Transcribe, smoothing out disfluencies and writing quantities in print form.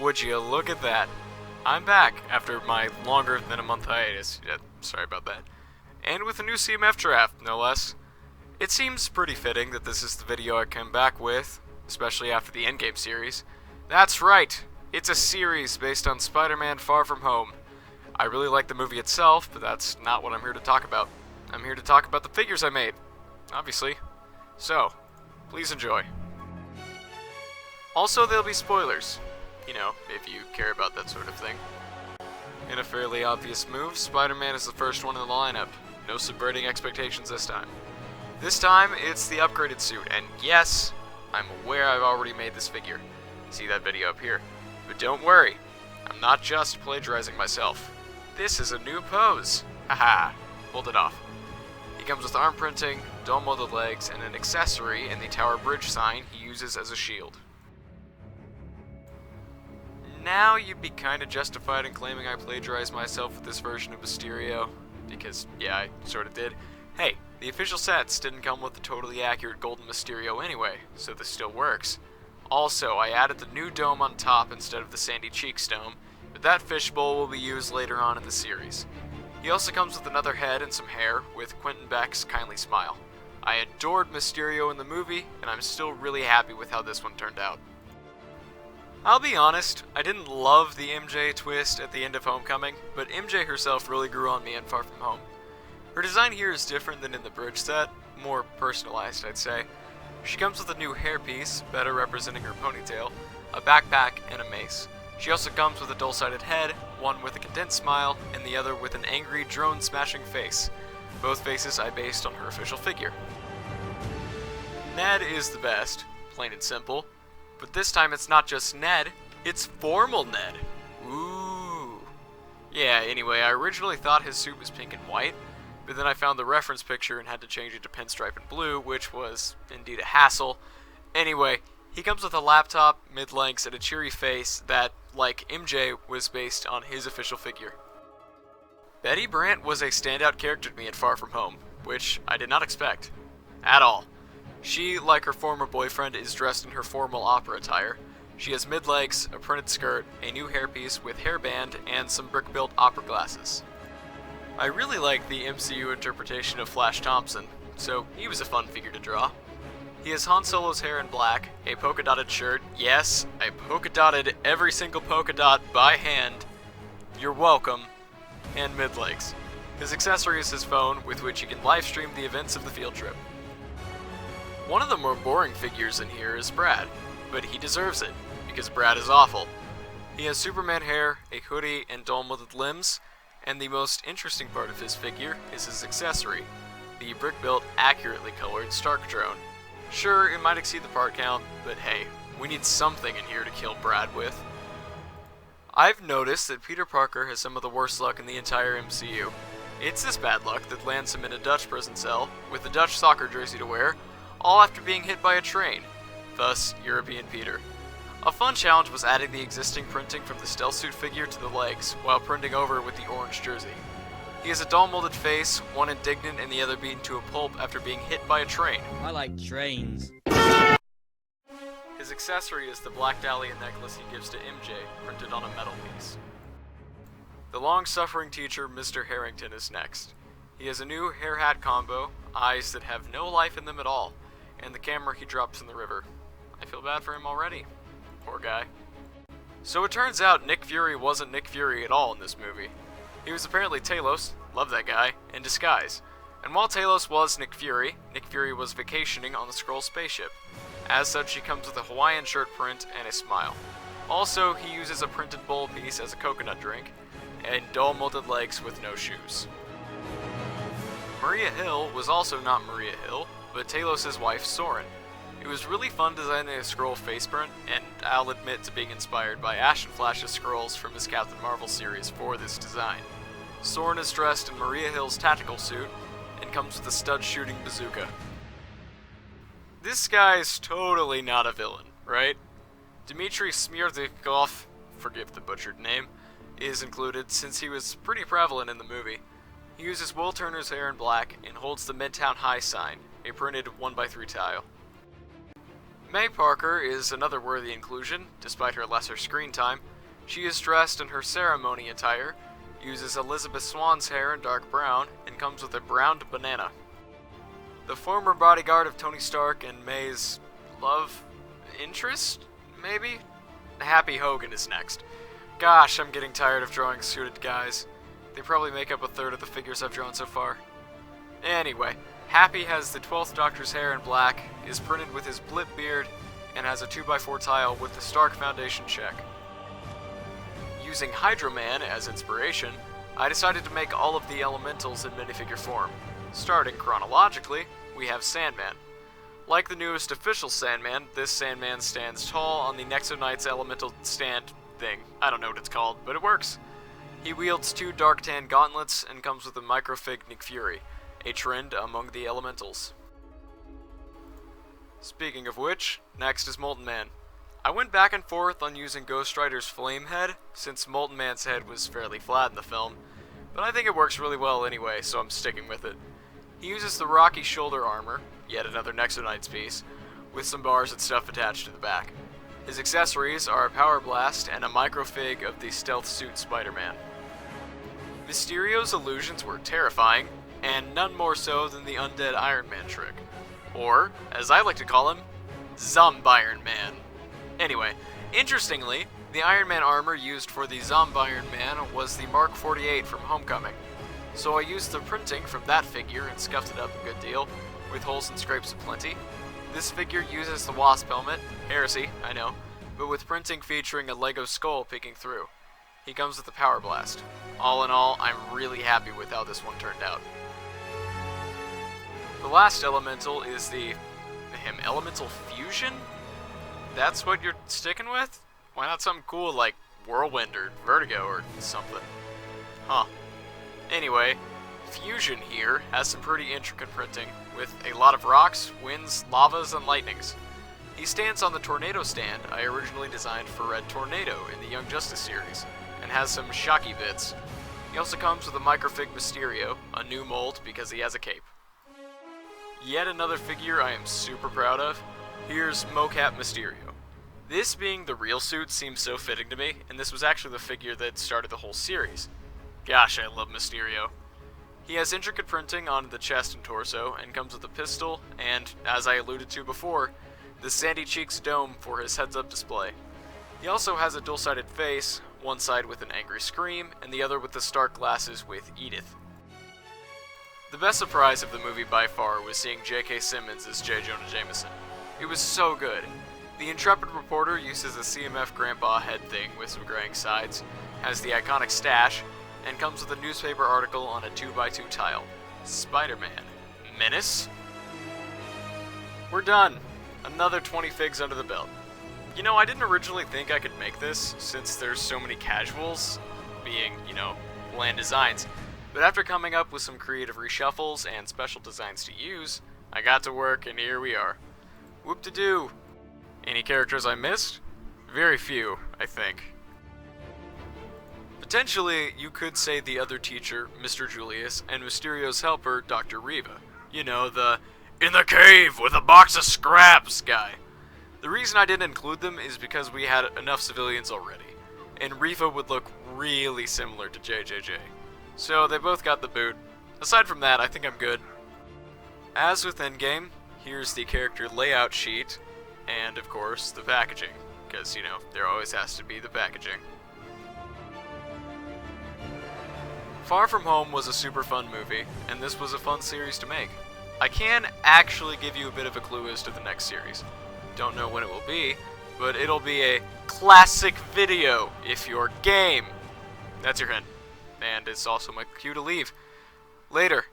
Would you look at that? I'm back after my longer than a month hiatus. Yeah, sorry about that. And with a new CMF draft, no less. It seems pretty fitting that this is the video I come back with, especially after the Endgame series. That's right, it's a series based on Spider-Man Far From Home. I really like the movie itself, but that's not what I'm here to talk about. I'm here to talk about the figures I made, obviously. So, please enjoy. Also, there'll be spoilers, you know, if you care about that sort of thing. In a fairly obvious move, Spider-Man is the first one in the lineup. No subverting expectations this time. This time, it's the upgraded suit, and yes, I'm aware I've already made this figure. See that video up here. But don't worry, I'm not just plagiarizing myself. This is a new pose. Haha, pulled it off. He comes with arm printing, dome molded legs, and an accessory in the Tower Bridge sign he uses as a shield. Now you'd be kinda justified in claiming I plagiarized myself with this version of Mysterio, because yeah, I sorta did. Hey, the official sets didn't come with the totally accurate golden Mysterio anyway, so this still works. Also, I added the new dome on top instead of the Sandy Cheeks dome, but that fishbowl will be used later on in the series. He also comes with another head and some hair, with Quentin Beck's kindly smile. I adored Mysterio in the movie, and I'm still really happy with how this one turned out. I'll be honest, I didn't love the MJ twist at the end of Homecoming, but MJ herself really grew on me in Far From Home. Her design here is different than in the Bridge set, more personalized I'd say. She comes with a new hairpiece, better representing her ponytail, a backpack, and a mace. She also comes with a dull-sided head, one with a condensed smile, and the other with an angry, drone-smashing face. Both faces I based on her official figure. Ned is the best, plain and simple. But this time it's not just Ned, it's formal Ned. Ooh. Yeah, anyway, I originally thought his suit was pink and white, but then I found the reference picture and had to change it to pinstripe and blue, which was indeed a hassle. Anyway, he comes with a laptop, mid-lengths, and a cheery face that, like MJ, was based on his official figure. Betty Brant was a standout character to me in Far From Home, which I did not expect. At all. She, like her former boyfriend, is dressed in her formal opera attire. She has mid-legs, a printed skirt, a new hairpiece with hairband, and some brick-built opera glasses. I really like the MCU interpretation of Flash Thompson, so he was a fun figure to draw. He has Han Solo's hair in black, a polka-dotted shirt, yes, I polka-dotted every single polka dot by hand, you're welcome, and mid-legs. His accessory is his phone, with which he can livestream the events of the field trip. One of the more boring figures in here is Brad, but he deserves it, because Brad is awful. He has Superman hair, a hoodie, and dome-molded limbs, and the most interesting part of his figure is his accessory, the brick-built, accurately colored Stark drone. Sure, it might exceed the part count, but hey, we need something in here to kill Brad with. I've noticed that Peter Parker has some of the worst luck in the entire MCU. It's this bad luck that lands him in a Dutch prison cell, with a Dutch soccer jersey to wear, all after being hit by a train, thus European Peter. A fun challenge was adding the existing printing from the stealth suit figure to the legs, while printing over with the orange jersey. He has a doll-molded face, one indignant and the other beaten to a pulp after being hit by a train. I like trains. His accessory is the black dahlia necklace he gives to MJ, printed on a metal piece. The long-suffering teacher, Mr. Harrington, is next. He has a new hair-hat combo, eyes that have no life in them at all, and the camera he drops in the river. I feel bad for him already. Poor guy. So it turns out Nick Fury wasn't Nick Fury at all in this movie. He was apparently Talos, love that guy, in disguise. And while Talos was Nick Fury was vacationing on the Skrull spaceship. As such, he comes with a Hawaiian shirt print and a smile. Also, he uses a printed bowl piece as a coconut drink, and dull molded legs with no shoes. Maria Hill was also not Maria Hill, but Talos' wife, Soren. It was really fun designing a Skrull face print, and I'll admit to being inspired by Ash and Flash's Skrulls from his Captain Marvel series for this design. Soren is dressed in Maria Hill's tactical suit, and comes with a stud-shooting bazooka. This guy's totally not a villain, right? Dmitry Smirnikov, forgive the butchered name, is included since he was pretty prevalent in the movie. He uses Will Turner's hair in black and holds the Midtown High sign, a printed 1x3 tile. May Parker is another worthy inclusion, despite her lesser screen time. She is dressed in her ceremony attire, uses Elizabeth Swann's hair in dark brown, and comes with a browned banana. The former bodyguard of Tony Stark and May's love interest, maybe? Happy Hogan is next. Gosh, I'm getting tired of drawing suited guys. They probably make up a third of the figures I've drawn so far. Anyway, Happy has the 12th Doctor's hair in black, is printed with his blip beard, and has a 2x4 tile with the Stark Foundation check. Using Hydro Man as inspiration, I decided to make all of the elementals in minifigure form. Starting chronologically, we have Sandman. Like the newest official Sandman, this Sandman stands tall on the Nexo Knight's elemental stand thing. I don't know what it's called, but it works. He wields 2 dark tan gauntlets and comes with a microfig Nick Fury, a trend among the elementals. Speaking of which, next is Molten Man. I went back and forth on using Ghost Rider's flame head, since Molten Man's head was fairly flat in the film, but I think it works really well anyway, so I'm sticking with it. He uses the Rocky shoulder armor, yet another Nexo Knight's piece, with some bars and stuff attached to the back. His accessories are a Power Blast and a microfig of the stealth suit Spider-Man. Mysterio's illusions were terrifying, and none more so than the undead Iron Man trick. Or, as I like to call him, Zombiron Man. Anyway, interestingly, the Iron Man armor used for the Zombiron Man was the Mark 48 from Homecoming. So I used the printing from that figure and scuffed it up a good deal, with holes and scrapes aplenty. This figure uses the Wasp helmet, heresy, I know, but with printing featuring a Lego skull peeking through. He comes with the Power Blast. All in all, I'm really happy with how this one turned out. The last elemental is the Heme Elemental Fusion? That's what you're sticking with? Why not something cool like Whirlwind or Vertigo or something? Huh. Anyway, Fusion here has some pretty intricate printing, with a lot of rocks, winds, lavas, and lightnings. He stands on the Tornado stand I originally designed for Red Tornado in the Young Justice series, and has some shocky bits. He also comes with a microfig Mysterio, a new mold because he has a cape. Yet another figure I am super proud of. Here's Mocap Mysterio. This being the real suit seems so fitting to me, and this was actually the figure that started the whole series. Gosh, I love Mysterio. He has intricate printing on the chest and torso, and comes with a pistol, and, as I alluded to before, the Sandy Cheeks dome for his heads-up display. He also has a dual-sided face, one side with an angry scream, and the other with the Stark glasses with Edith. The best surprise of the movie by far was seeing J.K. Simmons as J. Jonah Jameson. It was so good. The intrepid reporter uses a CMF grandpa head thing with some graying sides, has the iconic stash, and comes with a newspaper article on a 2x2 tile. Spider-Man. Menace? We're done. Another 20 figs under the belt. You know, I didn't originally think I could make this, since there's so many casuals, being, bland designs. But after coming up with some creative reshuffles and special designs to use, I got to work and here we are. Whoop-de-doo. Any characters I missed? Very few, I think. Potentially, you could say the other teacher, Mr. Julius, and Mysterio's helper, Dr. Riva. You know, the in the cave with a box of scraps guy. The reason I didn't include them is because we had enough civilians already, and Riva would look really similar to JJJ. So they both got the boot. Aside from that, I think I'm good. As with Endgame, here's the character layout sheet, and of course, the packaging, because, there always has to be the packaging. Far From Home was a super fun movie, and this was a fun series to make. I can actually give you a bit of a clue as to the next series. Don't know when it will be, but it'll be a classic video if you're game. That's your hint. And it's also my cue to leave. Later.